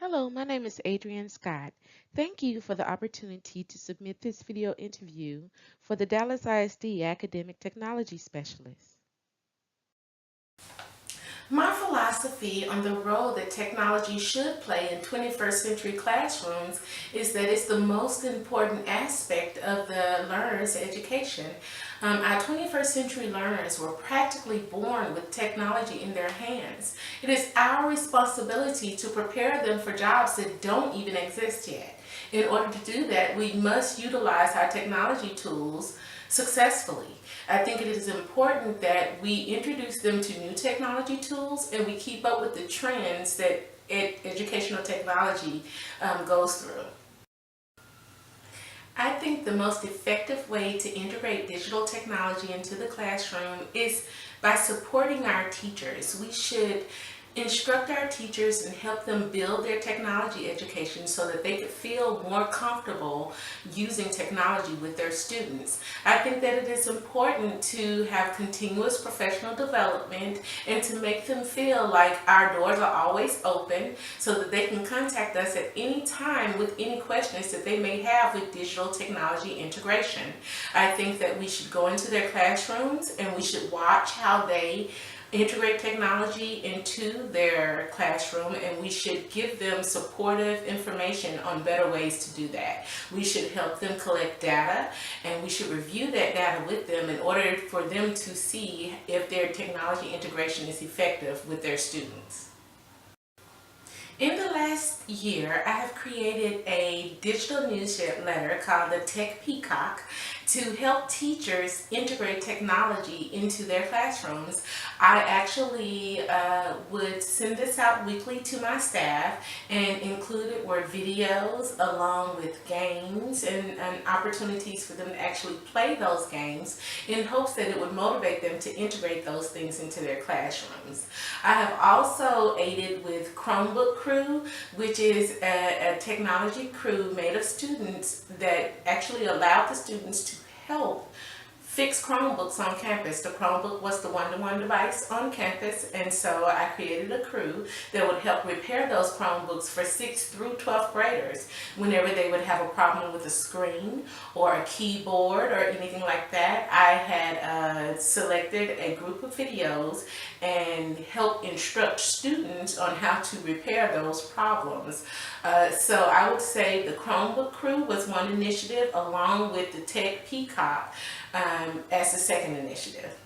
Hello, my name is Adrienne Scott. Thank you for the opportunity to submit this video interview for the Dallas ISD Academic Technology Specialist. My philosophy on the role that technology should play in 21st century classrooms is that it's the most important aspect of the learner's education. Our 21st century learners were practically born with technology in their hands. It is our responsibility to prepare them for jobs that don't even exist yet. In order to do that, we must utilize our technology tools successfully. I think it is important that we introduce them to new technology tools and we keep up with the trends that educational technology goes through. I think the most effective way to integrate digital technology into the classroom is by supporting our teachers. We should instruct our teachers and help them build their technology education so that they could feel more comfortable using technology with their students. I think that it is important to have continuous professional development and to make them feel like our doors are always open so that they can contact us at any time with any questions that they may have with digital technology integration. I think that we should go into their classrooms and we should watch how they integrate technology into their classroom, and we should give them supportive information on better ways to do that. We should help them collect data, and we should review that data with them in order for them to see if their technology integration is effective with their students. In the last year, I have created a digital newsletter called the Tech Peacock to help teachers integrate technology into their classrooms. I actually would send this out weekly to my staff, and included were videos along with games and opportunities for them to actually play those games in hopes that it would motivate them to integrate those things into their classrooms. I have also aided with Chromebook Crew, which is a technology crew made of students that actually allowed the students to help fix Chromebooks on campus. The Chromebook was the one-to-one device on campus, and so I created a crew that would help repair those Chromebooks for 6th through 12th graders whenever they would have a problem with a screen or a keyboard or anything like that. I had selected a group of videos and helped instruct students on how to repair those problems. So I would say the Chromebook Crew was one initiative, along with the Tech Peacock as the second initiative.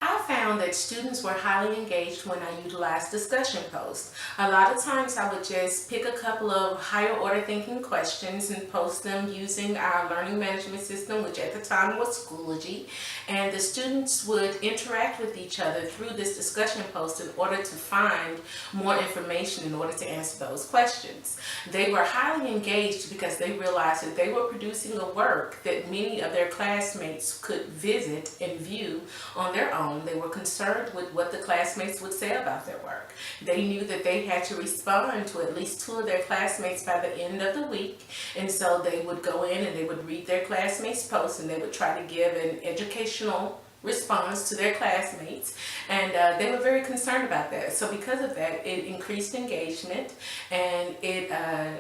I found that students were highly engaged when I utilized discussion posts. A lot of times I would just pick a couple of higher order thinking questions and post them using our learning management system, which at the time was Schoology, and the students would interact with each other through this discussion post in order to find more information in order to answer those questions. They were highly engaged because they realized that they were producing a work that many of their classmates could visit and view on their own. They were concerned with what the classmates would say about their work. They knew that they had to respond to at least 2 of their classmates by the end of the week, and so they would go in and they would read their classmates' posts and they would try to give an educational response to their classmates, and they were very concerned about that. So because of that, it increased engagement and it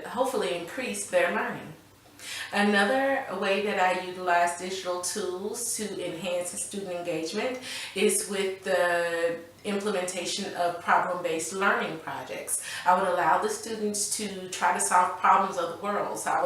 hopefully increased their learning. Another way that I utilize digital tools to enhance student engagement is with the implementation of problem-based learning projects. I would allow the students to try to solve problems of the world. So I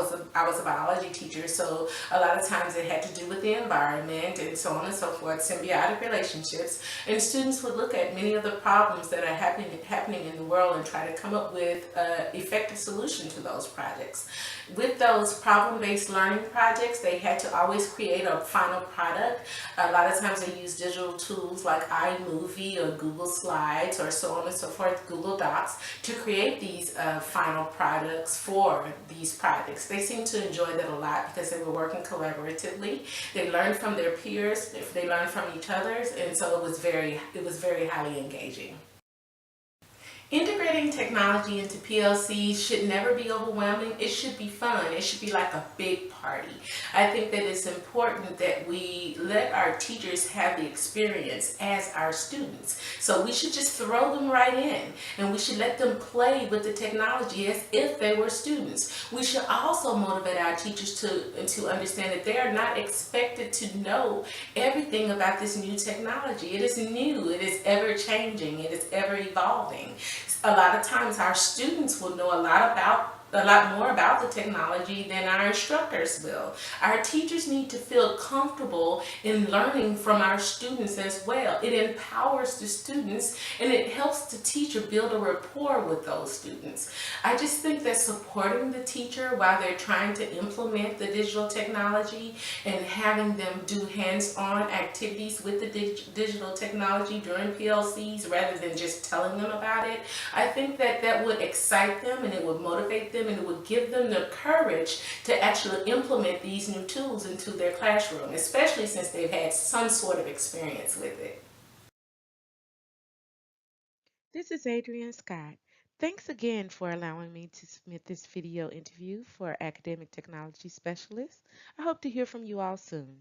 was a biology teacher, so a lot of times it had to do with the environment and so on and so forth, symbiotic relationships. And students would look at many of the problems that are happening in the world and try to come up with an effective solution to those projects. With those problem-based learning projects, they had to always create a final product. A lot of times they use digital tools like iMovie or Google Slides or so on and so forth, Google Docs, to create these final products for these projects. They seemed to enjoy that a lot because they were working collaboratively. They learned from their peers, they learned from each other, and so it was very highly engaging. Integrating technology into PLCs should never be overwhelming. It should be fun. It should be like a big party. I think that it's important that we let our teachers have the experience as our students. So we should just throw them right in, and we should let them play with the technology as if they were students. We should also motivate our teachers to understand that they are not expected to know everything about this new technology. It is new. It is ever changing. It is ever evolving. A lot of times our students will know a lot more about the technology than our instructors will. Our teachers need to feel comfortable in learning from our students as well. It empowers the students and it helps the teacher build a rapport with those students. I just think that supporting the teacher while they're trying to implement the digital technology and having them do hands-on activities with the digital technology during PLCs rather than just telling them about it, I think that that would excite them and it would motivate them and it would give them the courage to actually implement these new tools into their classroom, especially since they've had some sort of experience with it. This is Adrienne Scott. Thanks again for allowing me to submit this video interview for Academic Technology Specialist. I hope to hear from you all soon.